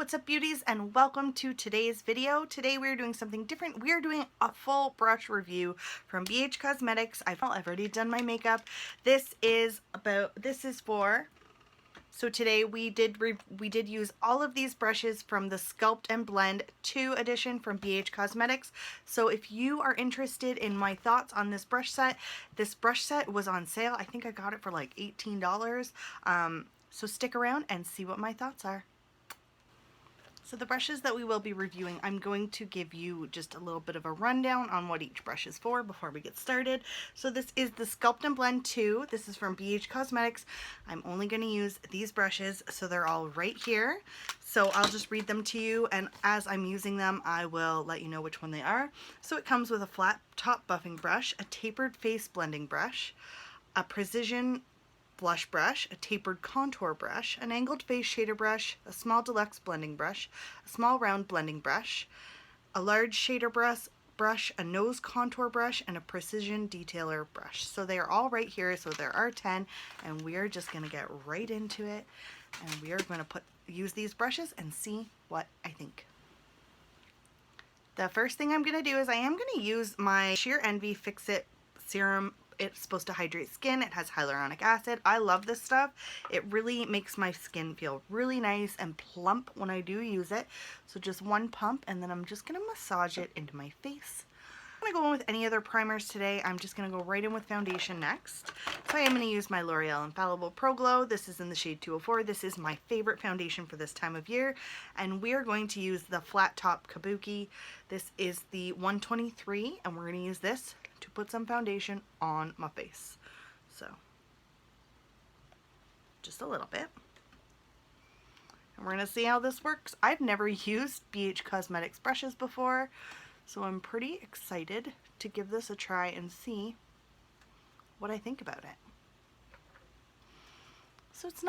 What's up, beauties, and welcome to today's video. Today we're doing something different. We're doing a full brush review from BH Cosmetics. I've already done my makeup. So today we did use all of these brushes from the Sculpt and Blend 2 edition from BH Cosmetics. So if you are interested in my thoughts on this brush set was on sale. I think I got it for like $18. So stick around and see what my thoughts are. So the brushes that we will be reviewing, I'm going to give you just a little bit of a rundown on what each brush is for before we get started. So this is the Sculpt and Blend 2. This is from BH Cosmetics. I'm only going to use these brushes, so they're all right here. So I'll just read them to you, and as I'm using them, I will let you know which one they are. So it comes with a flat top buffing brush, a tapered face blending brush, a precision blush brush, a tapered contour brush, an angled face shader brush, a small deluxe blending brush, a small round blending brush, a large shader brush, a nose contour brush, and a precision detailer brush. So they are all right here. So there are 10, and we are just going to get right into it, and we are going to use these brushes and see what I think. The first thing I'm going to do is I am going to use my Sheer Envy Fix It Serum. It's supposed to hydrate skin. It has hyaluronic acid. I love this stuff. It really makes my skin feel really nice and plump when I do use it. So just one pump, and then I'm just going to massage it into my face. I'm going to go in with any other primers today. I'm just going to go right in with foundation next. So I am going to use my L'Oreal Infallible Pro Glow. This is in the shade 204. This is my favorite foundation for this time of year. And we are going to use the Flat Top Kabuki. This is the 123, and we're going to use this to put some foundation on my face. So just a little bit. And we're going to see how this works. I've never used BH Cosmetics brushes before, so I'm pretty excited to give this a try and see what I think about it. So that's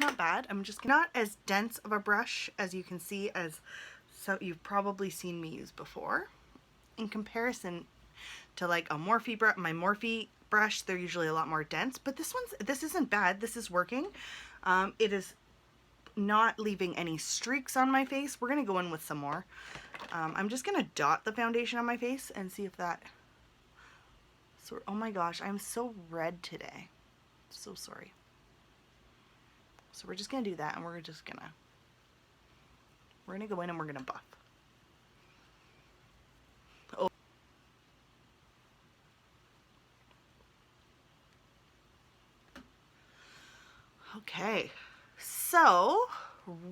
not bad. I'm just not as dense of a brush as you can see, as so you've probably seen me use before. In comparison to like a Morphe brush, my Morphe brush, they're usually a lot more dense, but this isn't bad. This is working. It is not leaving any streaks on my face. We're gonna go in with some more. I'm just gonna dot the foundation on my face and see if that oh my gosh, I'm so red today. So sorry. So we're just gonna do that, and we're gonna go in and we're gonna buff. Okay, so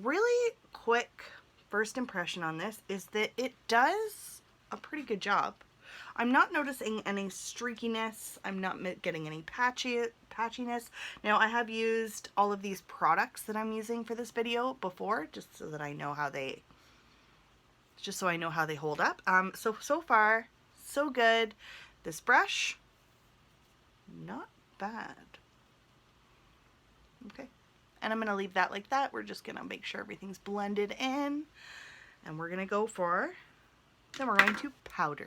really quick first impression on this is that it does a pretty good job. I'm not noticing any streakiness. I'm not getting any patchiness. Now, I have used all of these products that I'm using for this video before, just so I know how they hold up. So far, so good. This brush, not bad. Okay, and I'm going to leave that like that. We're just going to make sure everything's blended in, and we're going to powder.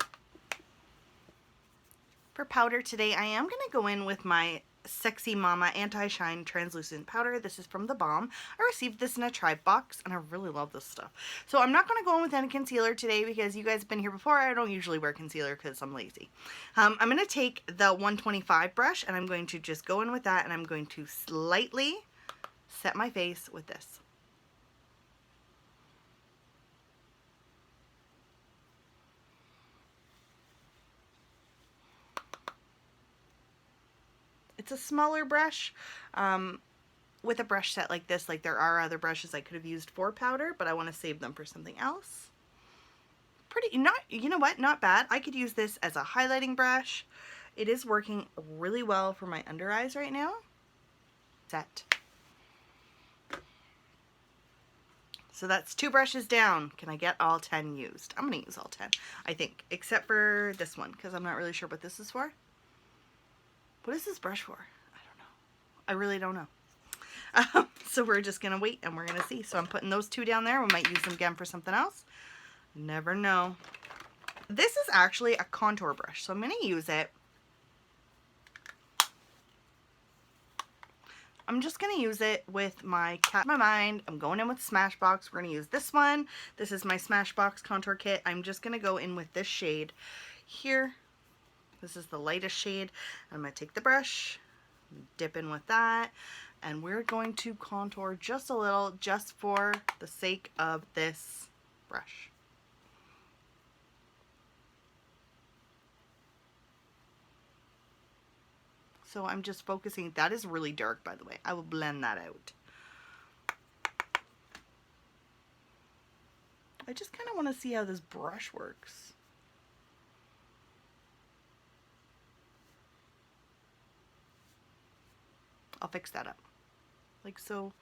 For powder today, I am going to go in with my Sexy Mama Anti-Shine Translucent Powder. This is from The Balm. I received this in a Tribe box, and I really love this stuff. So I'm not going to go in with any concealer today because you guys have been here before. I don't usually wear concealer because I'm lazy. I'm going to take the 125 brush, and I'm going to just go in with that, and I'm going to slightly set my face with this. It's a smaller brush. With a brush set like this, like there are other brushes I could have used for powder, but I want to save them for something else. You know what, not bad. I could use this as a highlighting brush. It is working really well for my under eyes right now. Set. So that's 2 brushes down. Can I get all 10 used? I'm going to use all 10, I think, except for this one, because I'm not really sure what this is for. What is this brush for? I don't know. I really don't know. So we're just going to wait, and we're going to see. So I'm putting those 2 down there. We might use them again for something else. Never know. This is actually a contour brush, so I'm going to use it I'm just going to use it with my cat in my mind. I'm going in with Smashbox. We're going to use this one. This is my Smashbox contour kit. I'm just going to go in with this shade here. This is the lightest shade. I'm going to take the brush, dip in with that, and we're going to contour just a little, just for the sake of this brush. So I'm just focusing. That is really dark, by the way. I will blend that out. I just kind of want to see how this brush works. I'll fix that up. Like so.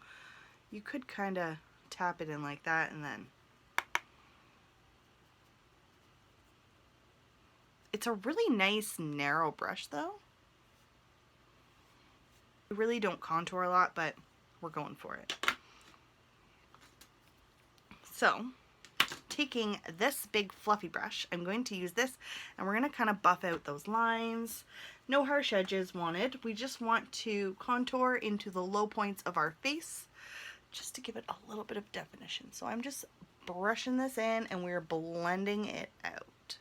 You could kind of tap it in like that, and then it's a really nice narrow brush though. I really don't contour a lot, but we're going for it. So taking this big fluffy brush, I'm going to use this, and we're going to kind of buff out those lines. No harsh edges wanted. We just want to contour into the low points of our face just to give it a little bit of definition. So I'm just brushing this in, and we're blending it out.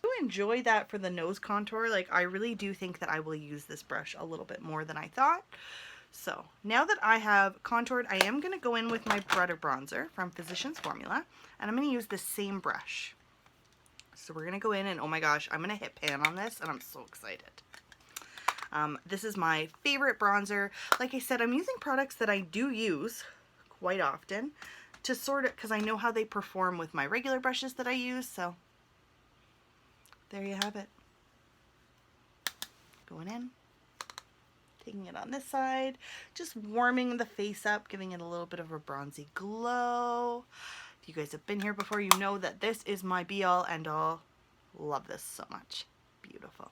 I enjoy that for the nose contour. Like, I really do think that I will use this brush a little bit more than I thought. So now that I have contoured, I am going to go in with my Butter Bronzer from Physicians Formula, and I'm going to use the same brush. So we're going to go in, and oh my gosh, I'm going to hit pan on this, and I'm so excited. This is my favorite bronzer. Like I said, I'm using products that I do use quite often to sort of, because I know how they perform with my regular brushes that I use, so there you have it. Going in, taking it on this side, just warming the face up, giving it a little bit of a bronzy glow. If you guys have been here before, you know that this is my be-all and all. Love this so much. Beautiful.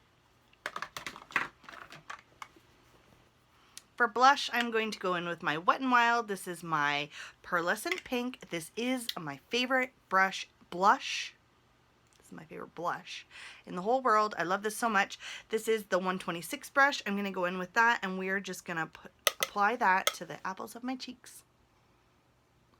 For blush, I'm going to go in with my Wet n Wild. This is my Pearlescent Pink. This is my favorite blush. This is my favorite blush in the whole world. I love this so much. This is the 126 brush. I'm going to go in with that, and we're just going to apply that to the apples of my cheeks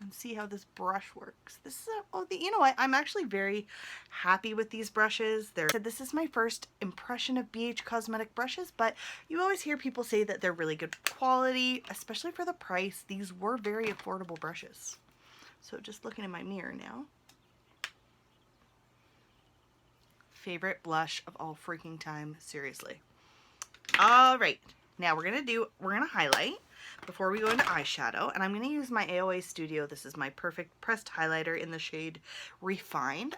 and see how this brush works. This is you know what? I'm actually very happy with these brushes. This is my first impression of BH Cosmetic brushes, but you always hear people say that they're really good quality, especially for the price. These were very affordable brushes. So just looking in my mirror now. Favorite blush of all freaking time, seriously. All right, now we're gonna highlight before we go into eyeshadow, and I'm going to use my AOA Studio. This is my perfect pressed highlighter in the shade Refined.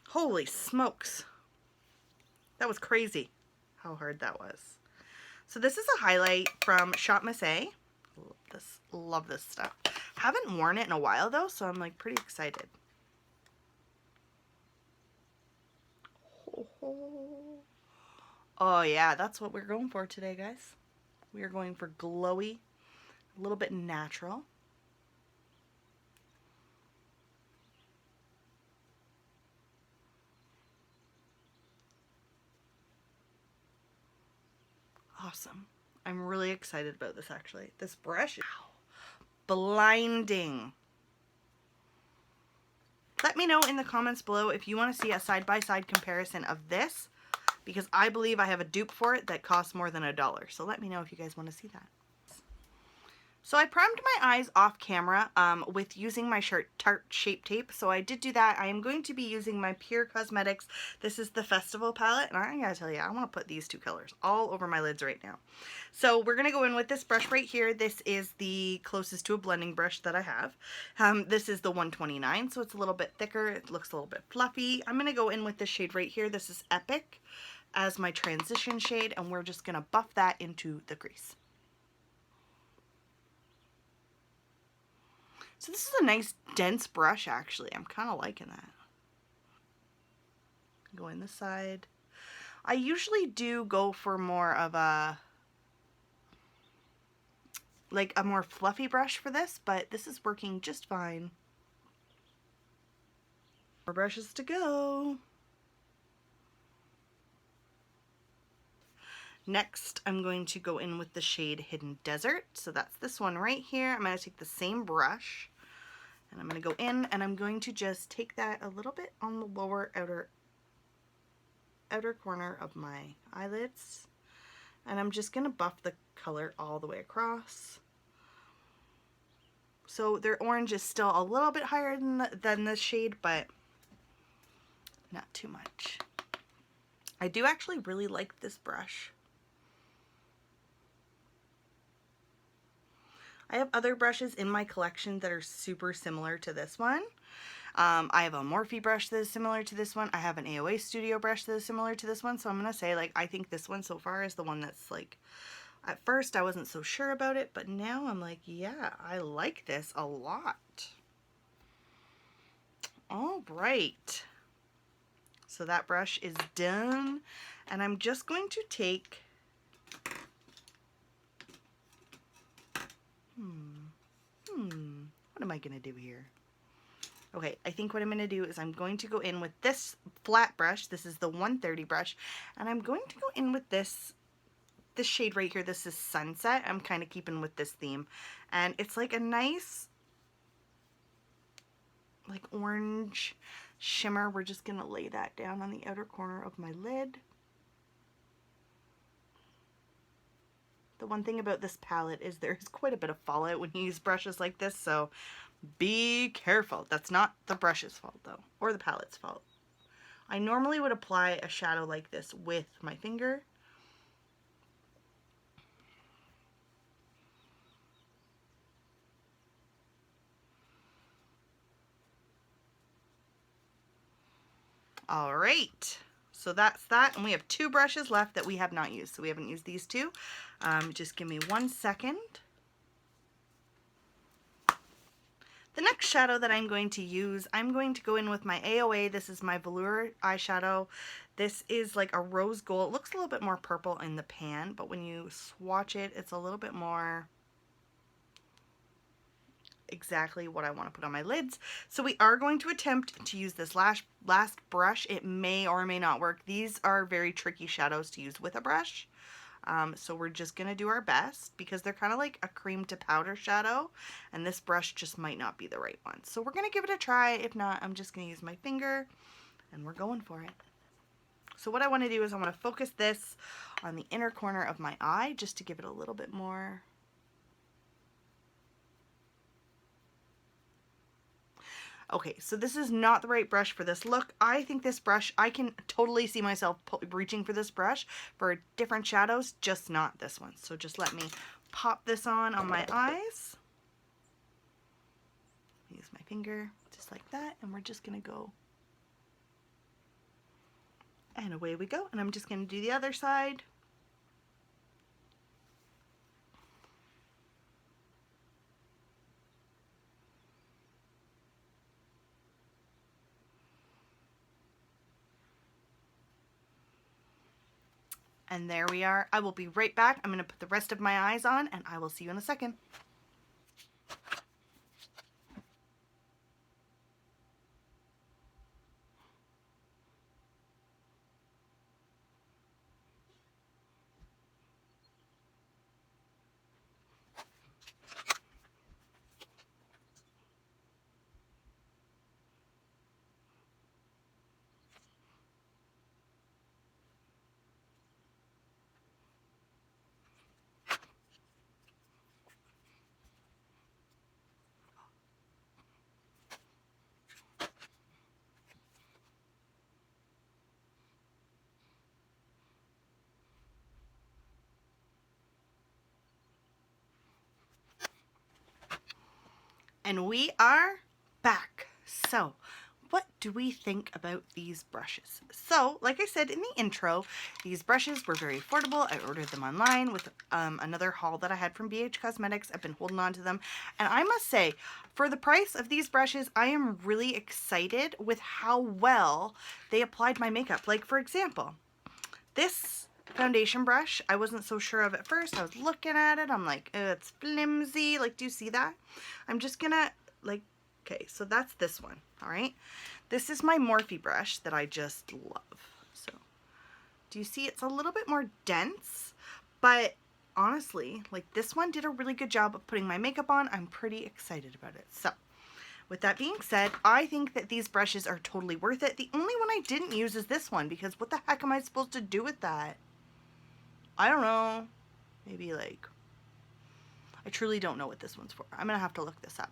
Holy smokes. That was crazy how hard that was. So this is a highlight from Shop Miss A. Love this stuff. Haven't worn it in a while though, so I'm like pretty excited. Oh yeah, that's what we're going for today, guys. We are going for glowy, a little bit natural. Awesome. I'm really excited about this actually. This brush, wow, blinding. Let me know in the comments below if you want to see a side-by-side comparison of this, because I believe I have a dupe for it that costs more than $1. So let me know if you guys want to see that. So I primed my eyes off camera with using my Tarte Shape Tape. So I did do that. I am going to be using my Pure Cosmetics. This is the Festival palette. And I gotta tell you, I want to put these two colors all over my lids right now. So we're going to go in with this brush right here. This is the closest to a blending brush that I have. This is the 129, so it's a little bit thicker. It looks a little bit fluffy. I'm going to go in with this shade right here. This is Epic as my transition shade, and we're just going to buff that into the crease. So this is a nice dense brush actually. I'm kind of liking that. Go in this side. I usually do go for more of a more fluffy brush for this, but this is working just fine. More brushes to go. Next, I'm going to go in with the shade Hidden Desert. So that's this one right here. I'm going to take the same brush and I'm going to go in and I'm going to just take that a little bit on the lower outer corner of my eyelids. And I'm just going to buff the color all the way across. So their orange is still a little bit higher than the shade, but not too much. I do actually really like this brush. I have other brushes in my collection that are super similar to this one. I have a Morphe brush that is similar to this one. I have an AOA Studio brush that is similar to this one. So I'm going to say, like, I think this one so far is the one that's, like, at first I wasn't so sure about it, but now I'm like, yeah, I like this a lot. All right. So that brush is done. And I'm just going to take... What am I going to do here? Okay, I think what I'm going to do is I'm going to go in with this flat brush. This is the 130 brush. And I'm going to go in with this shade right here. This is Sunset. I'm kind of keeping with this theme. And it's like a nice, like, orange shimmer. We're just going to lay that down on the outer corner of my lid. The one thing about this palette is there's quite a bit of fallout when you use brushes like this, so be careful. That's not the brush's fault though, or the palette's fault. I normally would apply a shadow like this with my finger. All right, so that's that, and we have 2 brushes left that we have not used, so we haven't used these 2. Just give me 1 second. The next shadow that I'm going to use, I'm going to go in with my AOA. This is my velour eyeshadow. This is like a rose gold. It looks a little bit more purple in the pan, but when you swatch it, it's a little bit more exactly what I want to put on my lids. So we are going to attempt to use this last brush. It may or may not work. These are very tricky shadows to use with a brush. So we're just going to do our best because they're kind of like a cream to powder shadow, and this brush just might not be the right one. So we're going to give it a try. If not, I'm just going to use my finger and we're going for it. So what I want to do is I want to focus this on the inner corner of my eye just to give it a little bit more. Okay, so this is not the right brush for this look. I think this brush, I can totally see myself reaching for this brush for different shadows, just not this one. So just let me pop this on my eyes. Use my finger, just like that, and we're just gonna go. And away we go, and I'm just gonna do the other side. And there we are. I will be right back. I'm going to put the rest of my eyes on and I will see you in a second. And we are back. So, what do we think about these brushes? So, like I said in the intro, these brushes were very affordable. I ordered them online with another haul that I had from BH Cosmetics. I've been holding on to them. And I must say, for the price of these brushes, I am really excited with how well they applied my makeup. Like, for example, this foundation brush, I wasn't so sure of at first. I was looking at it. I'm like, it's flimsy. Like, do you see that? I'm just gonna, like, okay, so that's this one. All right. This is my Morphe brush that I just love. So Do you see it's a little bit more dense, but honestly, like this one did a really good job of putting my makeup on. I'm pretty excited about it. So with that being said, I think that these brushes are totally worth it. The only one I didn't use is this one, because what the heck am I supposed to do with that? I don't know. Maybe like, I truly don't know what this one's for. I'm gonna have to look this up.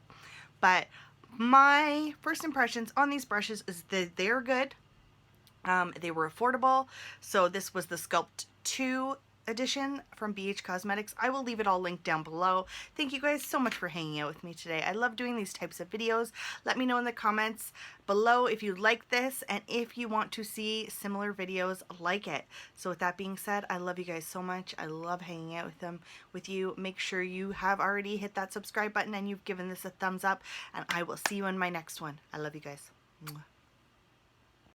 But my first impressions on these brushes is that they're good. They were affordable. So this was the Sculpt 2 edition from BH Cosmetics. I will leave it all linked down below. Thank you guys so much for hanging out with me today. I love doing these types of videos. Let me know in the comments below if you like this and if you want to see similar videos like it. So with that being said, I love you guys so much. I love hanging out with you. Make sure you have already hit that subscribe button and you've given this a thumbs up, and I will see you in my next one. I love you guys. Mwah.